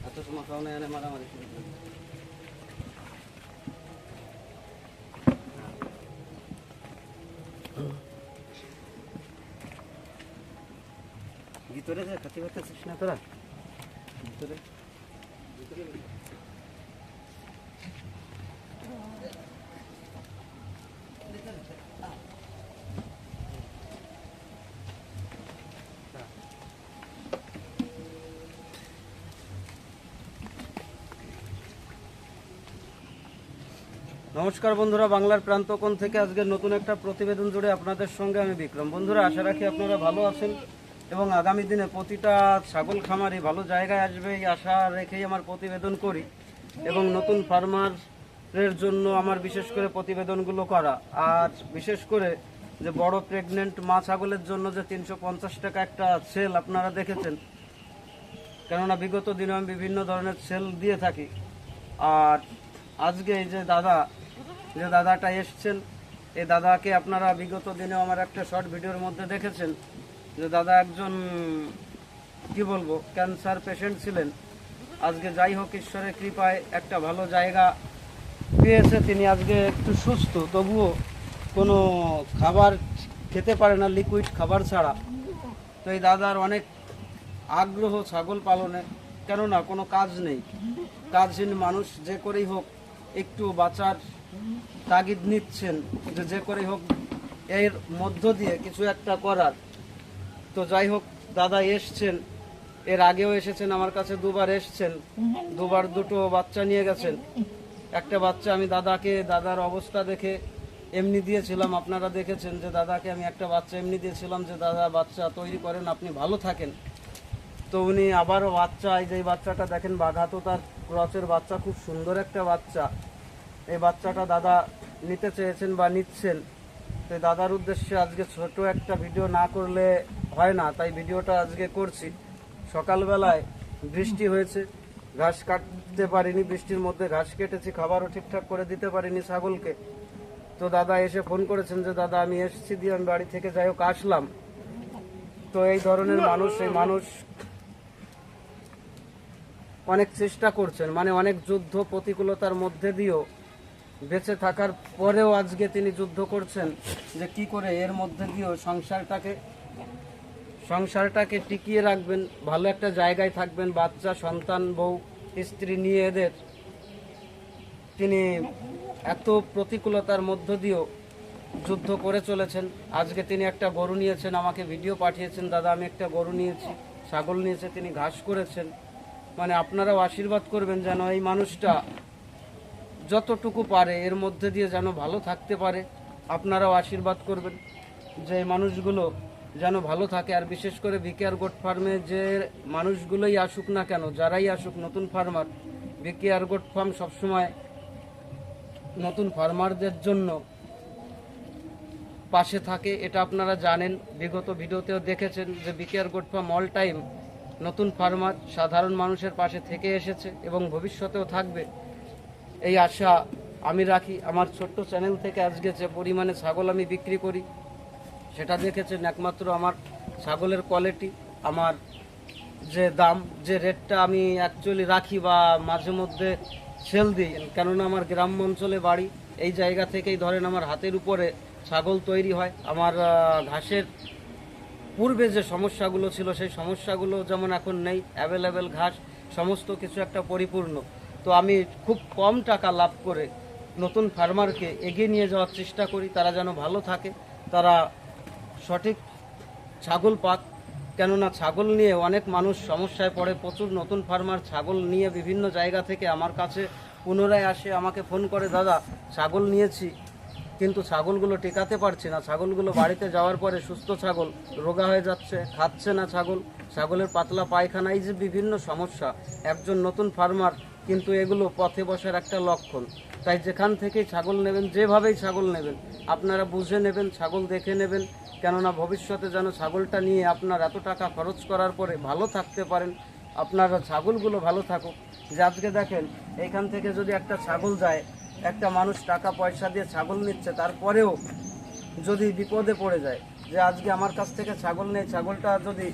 এত সময় কারণে এনে মারামারি ভিতরে যা খাতি পাচ্ছিস না তোরা ভিতরে ভিতরে নমস্কার বন্ধুরা, বাংলার প্রান্তকোণ থেকে আজকের নতুন একটা প্রতিবেদন জুড়ে আপনাদের সঙ্গে আমি বিক্রম। বন্ধুরা, আশা রাখি আপনারা ভালো আছেন এবং আগামী দিনে প্রতিটা ছাগল খামারই ভালো জায়গায় আসবে এই আশা রেখেই আমার প্রতিবেদন করি এবং নতুন ফার্মারের জন্য আমার বিশেষ করে প্রতিবেদনগুলো করা। আর বিশেষ করে যে বড় প্রেগনেন্ট মা ছাগলের জন্য যে 350 টাকা একটা সেল আপনারা দেখেছেন, কেননা বিগত দিনে আমি বিভিন্ন ধরনের সেল দিয়ে থাকি। আর আজকে এই যে দাদাটা এসছেন, এই দাদাকে আপনারা বিগত দিনে আমার একটা শর্ট ভিডিওর মধ্যে দেখেছেন যে দাদা একজন কি বলবো ক্যান্সার পেশেন্ট ছিলেন। আজকে যাই হোক ঈশ্বরের কৃপায় একটা ভালো জায়গা পেয়েছে, তিনি আজকে একটু সুস্থ, তবুও কোনো খাবার খেতে পারে না লিকুইড খাবার ছাড়া। তো এই দাদার অনেক আগ্রহ ছাগল পালনে, কেননা কোনো কাজ নেই, কাজহীন মানুষ, যে করেই হোক একটু বাঁচার তাগিদ নিচ্ছেন যে করেই হোক এর মধ্য দিয়ে কিছু একটা করার। তো যাই হোক দাদা এসছেন, এর আগেও এসেছেন আমার কাছে, দুবার এসছেন, দুবার দুটো বাচ্চা নিয়ে গেছেন। একটা বাচ্চা আমি দাদার অবস্থা দেখে এমনি দিয়েছিলাম, আপনারা দেখেছেন যে দাদাকে আমি একটা বাচ্চা এমনি দিয়েছিলাম যে দাদা বাচ্চা তৈরি করেন, আপনি ভালো থাকেন। তো উনি আবারও বাচ্চা, এই যে বাচ্চাটা দেখেন বাঘাতো তার ক্রসের বাচ্চা, খুব সুন্দর একটা বাচ্চা। এই বাচ্চাটা দাদা নিতে চেয়েছেন বা নিচ্ছেন। তো দাদার উদ্দেশ্যে আজকে ছোট একটা ভিডিও না করলে হয় না, তাই ভিডিওটা আজকে করছি। সকালবেলায় বৃষ্টি হয়েছে, ঘাস কাটতে পারিনি, বৃষ্টির মধ্যে ঘাস কেটেছি, খাবারও ঠিকঠাক করে দিতে পারিনি ছাগলকে। তো দাদা এসে ফোন করেছেন যে দাদা আমি এসেছি, দিয়ে আমি বাড়ি থেকে যাই হোক আসলাম। তো এই ধরনের মানুষ, এই মানুষ অনেক চেষ্টা করছেন, মানে অনেক যুদ্ধ প্রতিকূলতার মধ্যে দিয়েও বেঁচে থাকার পরেও আজকে তিনি যুদ্ধ করছেন যে কি করে এর মধ্যে দিয়েও সংসারটাকে টিকিয়ে রাখবেন, ভালো একটা জায়গায় থাকবেন, বাচ্চা সন্তান বউ স্ত্রী নিয়ে এদের তিনি এত প্রতিকূলতার মধ্য দিয়েও যুদ্ধ করে চলেছেন। আজকে তিনি একটা গরু নিয়েছেন, আমাকে ভিডিও পাঠিয়েছেন, দাদা আমি একটা গরু নিয়েছি, ছাগল নিয়েছে, তিনি ঘাস করেছেন। মানে আপনারাও আশীর্বাদ করবেন যেন এই মানুষটা যতটুকু পারে এর মধ্যে দিয়ে যেন ভালো থাকতে পারে। আপনারাও আশীর্বাদ করবেন যে এই মানুষগুলো যেন ভালো থাকে। আর বিশেষ করে বিকেআর গোট ফার্মে যে মানুষগুলোই আসুক না কেন, যারাই আসুক নতুন ফার্মার, বিকেআর গোট ফার্ম সবসময় নতুন ফার্মারদের জন্য পাশে থাকে, এটা আপনারা জানেন। বিগত ভিডিওতেও দেখেছেন যে BKR goat farm all time নতুন ফার্মার সাধারণ মানুষের পাশে থেকে এসেছে এবং ভবিষ্যতেও থাকবে, এই আশা আমি রাখি। আমার ছোট্ট চ্যানেল থেকে আজকে যে পরিমাণে ছাগল আমি বিক্রি করি সেটা দেখেছেন। একমাত্র আমার ছাগলের কোয়ালিটি, আমার যে দাম, যে রেটটা আমি অ্যাকচুয়ালি রাখি বা মাঝে মধ্যে সেল দিই, কেননা আমার গ্রাম অঞ্চলে বাড়ি, এই জায়গা থেকেই ধরেন আমার হাতের উপরে ছাগল তৈরি হয়। আমার ঘাসের পূর্বে যে সমস্যাগুলো ছিল সেই সমস্যাগুলো যেমন এখন নেই, অ্যাভেলেবেল ঘাস, সমস্ত কিছু একটা পরিপূর্ণ। তো আমি খুব কম টাকা লাভ করে নতুন ফার্মারকে এগিয়ে নিয়ে যাওয়ার চেষ্টা করি, তারা যেন ভালো থাকে, তারা সঠিক ছাগল পাক। কেননা ছাগল নিয়ে অনেক মানুষ সমস্যায় পড়ে, প্রচুর নতুন ফার্মার ছাগল নিয়ে বিভিন্ন জায়গা থেকে আমার কাছে পুনরায় আসে, আমাকে ফোন করে দাদা ছাগল নিয়েছি কিন্তু ছাগলগুলো টেকাতে পারছি না, ছাগলগুলো বাড়িতে যাওয়ার পরে সুস্থ ছাগল রোগা হয়ে যাচ্ছে, খাচ্ছে না ছাগলের পাতলা পায়খানা, এই যে বিভিন্ন সমস্যা। একজন নতুন ফার্মার কিন্তু এগুলো পথে বসার একটা লক্ষণ। তাই যেখান থেকেই ছাগল নেবেন, যেভাবেই ছাগল নেবেন, আপনারা বুঝে নেবেন, ছাগল দেখে নেবেন, কেননা ভবিষ্যতে যেন ছাগলটা নিয়ে আপনার এত টাকা খরচ করার পরে ভালো থাকতে পারেন, আপনার ছাগলগুলো ভালো থাকুক। যে আজকে দেখেন এইখান থেকে যদি একটা ছাগল যায়, একটা মানুষ টাকা পয়সা দিয়ে ছাগল নিচ্ছে, তারপরেও যদি বিপদে পড়ে যায়, যে আজকে আমার কাছ থেকে ছাগল নেই, ছাগলটা যদি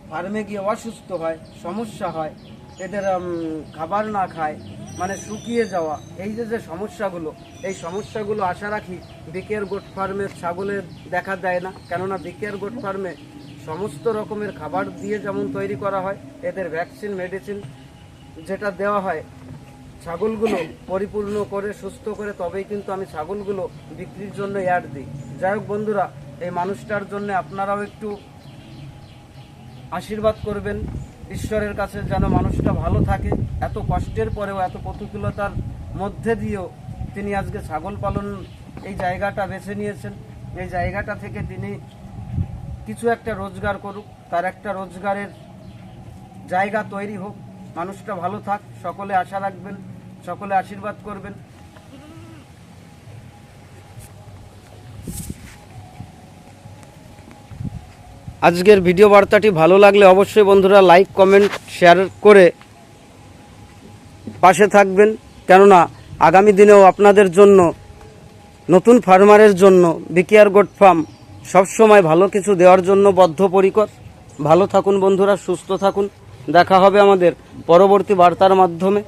ফার্মে গিয়ে অসুস্থ হয়, সমস্যা হয়, এদের খাবার না খায়, মানে শুকিয়ে যাওয়া, এই যে সমস্যাগুলো, এই সমস্যাগুলো আশা রাখি বিকেআর গোট ফার্মের ছাগলের দেখা দেয় না। কেননা বিকেআর গোট ফার্মে সমস্ত রকমের খাবার দিয়ে যেমন তৈরি করা হয়, এদের ভ্যাকসিন মেডিসিন যেটা দেওয়া হয় ছাগলগুলো পরিপূর্ণ করে সুস্থ করে, তবেই কিন্তু আমি ছাগলগুলো বিক্রির জন্য অ্যাড দিই। যাই হোক বন্ধুরা, এই মানুষটার জন্য আপনারাও একটু আশীর্বাদ করবেন ঈশ্বরের কাছে, যেন মানুষটা ভালো থাকে। এত কষ্টের পরেও, এত প্রতিকূলতার মধ্যে দিয়েও তিনি আজকে ছাগল পালন এই জায়গাটা বেছে নিয়েছেন। এই জায়গাটা থেকে তিনি কিছু একটা রোজগার করুক, তার একটা রোজগারের জায়গা তৈরি হোক, মানুষটা ভালো থাক। সকলে আশা রাখবেন, সকলে আশীর্বাদ করবেন। আজকের ভিডিও বার্তাটি ভালো লাগলে অবশ্যই বন্ধুরা লাইক, কমেন্ট, শেয়ার করে পাশে থাকবেন। কেননা আগামী দিনেও আপনাদের জন্য, নতুন ফার্মারের জন্য বিকেআর গোট ফার্ম সবসময় ভালো কিছু দেওয়ার জন্য বদ্ধপরিকর। ভালো থাকুন বন্ধুরা, সুস্থ থাকুন। দেখা হবে আমাদের পরবর্তী বার্তার মাধ্যমে।